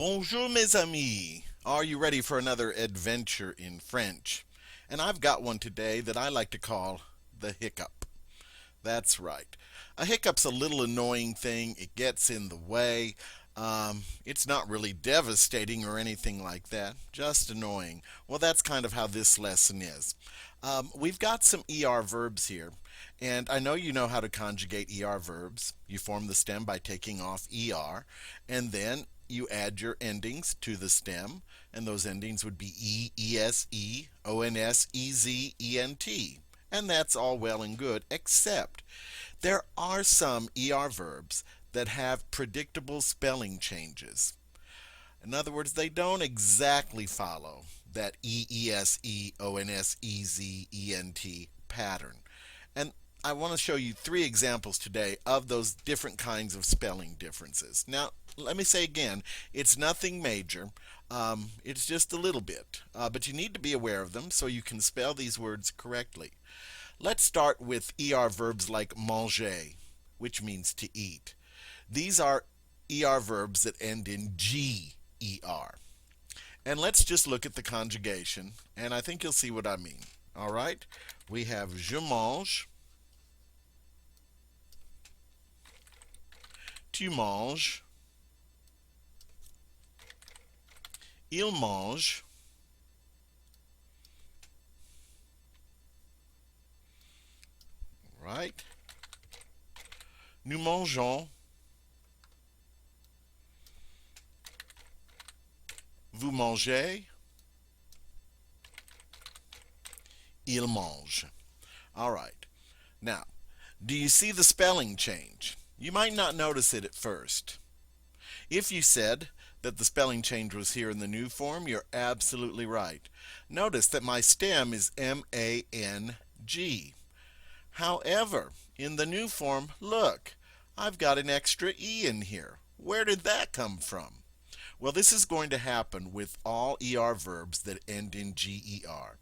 Bonjour mes amis! Are you ready for another adventure in French? And I've got one today that I like to call the hiccup. That's right. A hiccup's a little annoying thing. It gets in the way. It's not really devastating or anything like that, just annoying. Well, that's kind of how this lesson is. We've got some ER verbs here, and I know you know how to conjugate ER verbs. You form the stem by taking off ER, and then you add your endings to the stem, and those endings would be E, ESE, ONS, EZ, ENT. And that's all well and good, except there are some ER verbs that have predictable spelling changes. In other words, they don't exactly follow that EESE, ONS, EZ, ENT pattern. And I want to show you three examples today of those different kinds of spelling differences. Now, let me say again, it's nothing major. It's just a little bit. But you need to be aware of them so you can spell these words correctly. Let's start with ER verbs like manger, which means to eat. These are ER verbs that end in GER. And let's just look at the conjugation, and I think you'll see what I mean. All right? We have je mange, tu manges, il mange, right? Nous mangeons, vous mangez, il mange. All right. Now, do you see the spelling change? You might not notice it at first. If you said that the spelling change was here in the new form, you're absolutely right. Notice that my stem is M-A-N-G. However, in the new form, look, I've got an extra E in here. Where did that come from? Well, this is going to happen with all ER verbs that end in GER.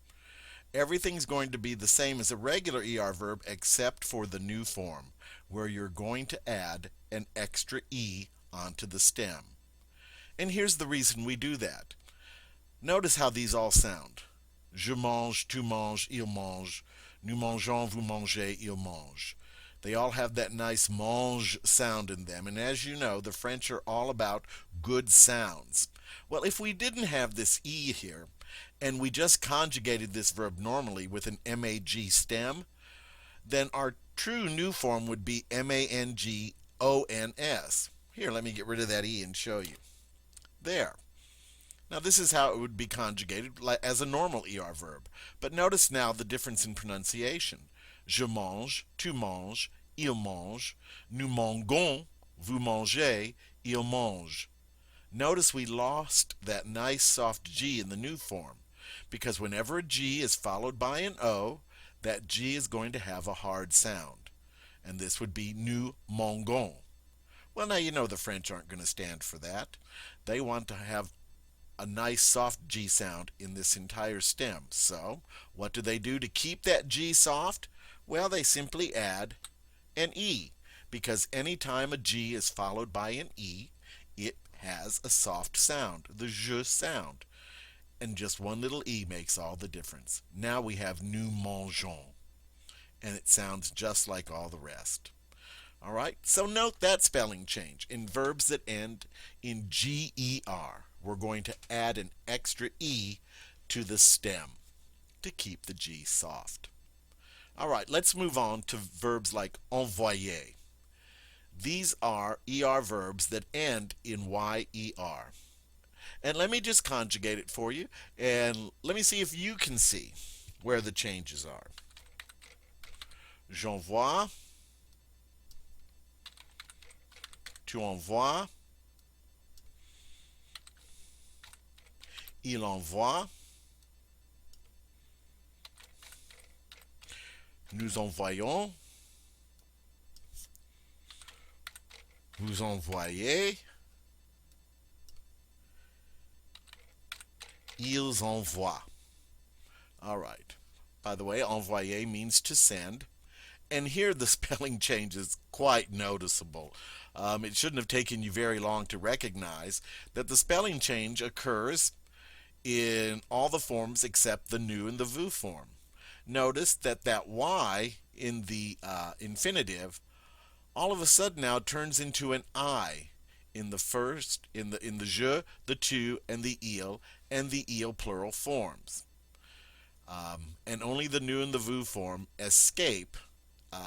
Everything's going to be the same as a regular ER verb except for the new form, where you're going to add an extra E onto the stem. And here's the reason we do that. Notice how these all sound. Je mange, tu manges, il mange. Nous mangeons, vous mangez, il mange. They all have that nice mange sound in them. And as you know, the French are all about good sounds. Well, if we didn't have this E here, and we just conjugated this verb normally with an MAG stem, then our true new form would be MANGONS. Here, let me get rid of that E and show you. There. Now this is how it would be conjugated as a normal ER verb. But notice now the difference in pronunciation. Je mange, tu manges, il mange. Nous mangeons, vous mangez, il mange. Notice we lost that nice soft G in the new form, because whenever a G is followed by an O, that G is going to have a hard sound. And this would be nous mangeons. Well, now you know the French aren't going to stand for that. They want to have a nice soft G sound in this entire stem. So, what do they do to keep that G soft? Well, they simply add an E, because anytime a G is followed by an E, it has a soft sound, the je sound. And just one little E makes all the difference. Now we have nous mangeons, and it sounds just like all the rest. All right, so note that spelling change. In verbs that end in GER, we're going to add an extra E to the stem to keep the G soft. All right, let's move on to verbs like envoyer. These are ER verbs that end in YER. And let me just conjugate it for you, and let me see if you can see where the changes are. J'envoie, tu envoies, il envoie, nous envoyons, vous envoyez, ils envoient. All right. By the way, envoyer means to send, And here the spelling change is quite noticeable. It shouldn't have taken you very long to recognize that the spelling change occurs in all the forms except the nu and the vous form. Notice that y in the infinitive all of a sudden now turns into an I in the first, in the je, the tu, and the il plural forms. And only the nu and the vous form escape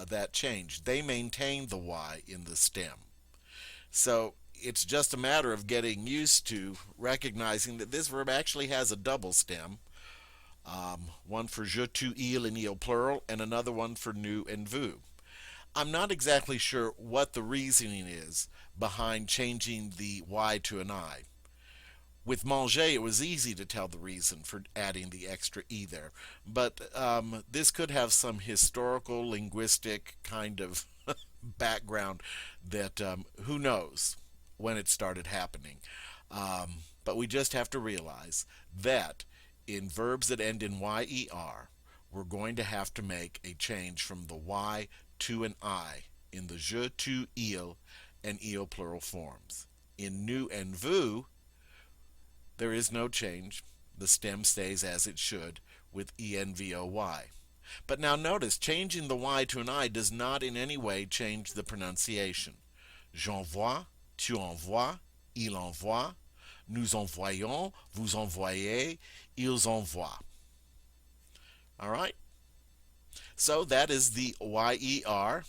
that change. They maintain the y in the stem. So it's just a matter of getting used to recognizing that this verb actually has a double stem, one for je, tu, il, and il plural, and another one for nu and vous. I'm not exactly sure what the reasoning is behind changing the y to an I. With manger, it was easy to tell the reason for adding the extra e there, but this could have some historical, linguistic kind of background that who knows when it started happening. But we just have to realize that in verbs that end in yer, we're going to have to make a change from the y to an I in the je, tu, il, and il plural forms. In nu and vous, there is no change. The stem stays as it should with envoy. But now notice, changing the y to an I does not in any way change the pronunciation. J'envoie, tu envoies, il envoie, nous envoyons, vous envoyez, ils envoient. All right? So that is the yer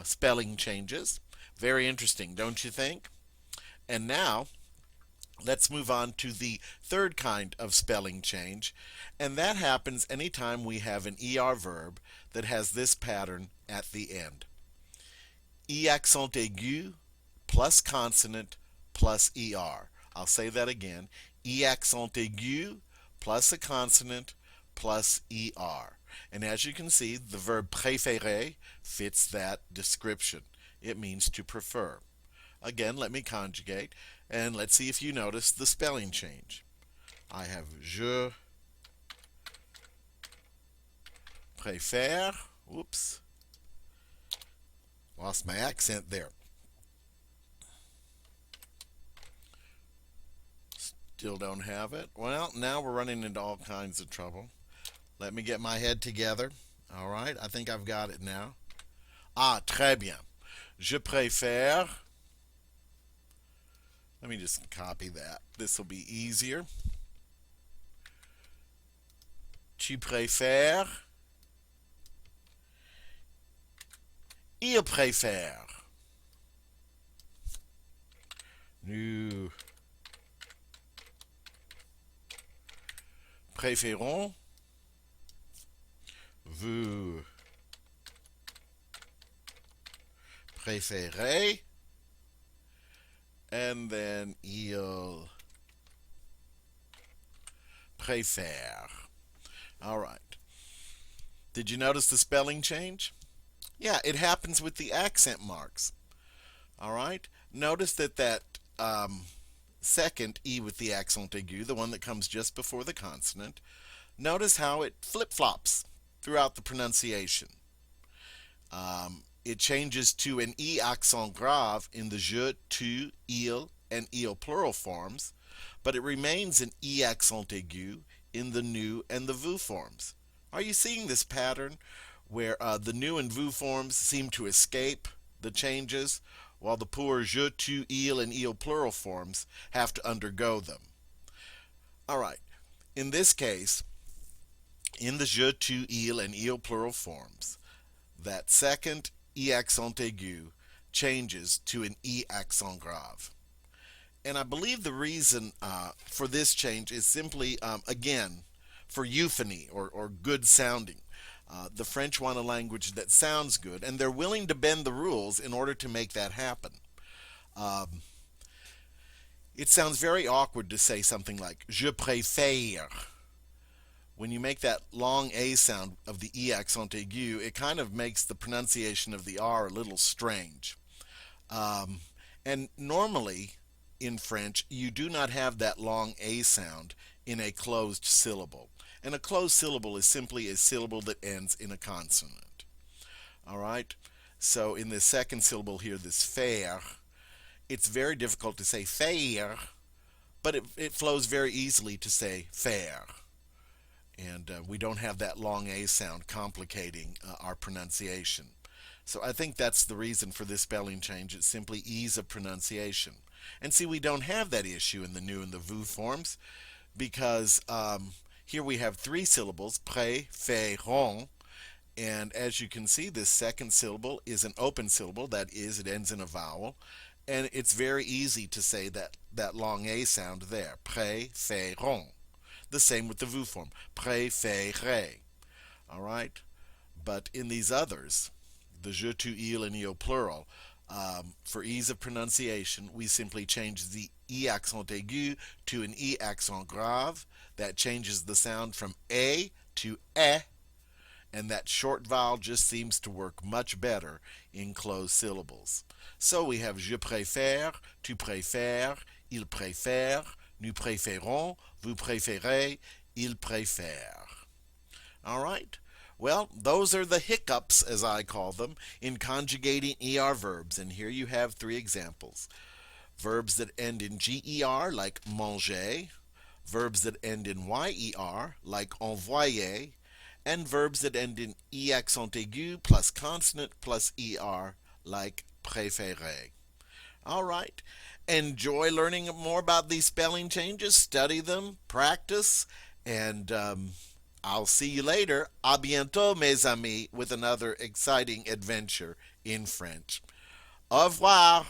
spelling changes. Very interesting, don't you think? And now, let's move on to the third kind of spelling change, and that happens anytime we have an ER verb that has this pattern at the end. E accent aigu plus consonant plus ER. I'll say that again. E accent aigu plus a consonant plus ER. And as you can see, the verb préférer fits that description. It means to prefer. Again, let me conjugate, and let's see if you notice the spelling change. I have je préfère. Oops. Lost my accent there. Still don't have it. Well, now we're running into all kinds of trouble. Let me get my head together. All right, I think I've got it now. Ah, très bien. Je préfère. Let me just copy that. This will be easier. Tu préfères. Il préfère. Nous préférons. Vous préférez. And then il préfère. All right. Did you notice the spelling change? Yeah, it happens with the accent marks. All right. Notice that second E with the accent aigu, the one that comes just before the consonant, notice how it flip-flops throughout the pronunciation. It changes to an E accent grave in the je, tu, il, and il plural forms, but it remains an E accent aigu in the nu and the vous forms. Are you seeing this pattern where the nu and vous forms seem to escape the changes, while the poor je, tu, il, and il plural forms have to undergo them? All right. In this case, in the je, tu, il, and il plural forms, that second E accent aigu changes to an E accent grave. And I believe the reason for this change is simply, again, for euphony or good sounding. The French want a language that sounds good, and they're willing to bend the rules in order to make that happen. It sounds very awkward to say something like je préfère. When you make that long A sound of the E accent aigu, it kind of makes the pronunciation of the R a little strange. And normally, in French, you do not have that long A sound in a closed syllable. And a closed syllable is simply a syllable that ends in a consonant. All right? So in the second syllable here, this faire, it's very difficult to say faire, but it flows very easily to say faire. And we don't have that long A sound complicating our pronunciation. So I think that's the reason for this spelling change. It's simply ease of pronunciation. And see, we don't have that issue in the nu and the vous forms because here we have three syllables, préférons, and as you can see, this second syllable is an open syllable. That is, it ends in a vowel. And it's very easy to say that long A sound there, préférons. The same with the vous form, préférez. All right? But in these others, the je, tu, il, and io plural, for ease of pronunciation, we simply change the I accent aigu to an I accent grave. That changes the sound from A to E, and that short vowel just seems to work much better in closed syllables. So we have je préfère, tu préfères, il préfère, nous préférons, vous préférez, il préfère. All right? Well, those are the hiccups, as I call them, in conjugating ER verbs. And here you have three examples. Verbs that end in GER, like manger. Verbs that end in YER, like envoyer. And verbs that end in I accent aigu plus consonant plus ER, like préférer. All right. Enjoy learning more about these spelling changes. Study them, practice, and I'll see you later. À bientôt, mes amis, with another exciting adventure in French. Au revoir.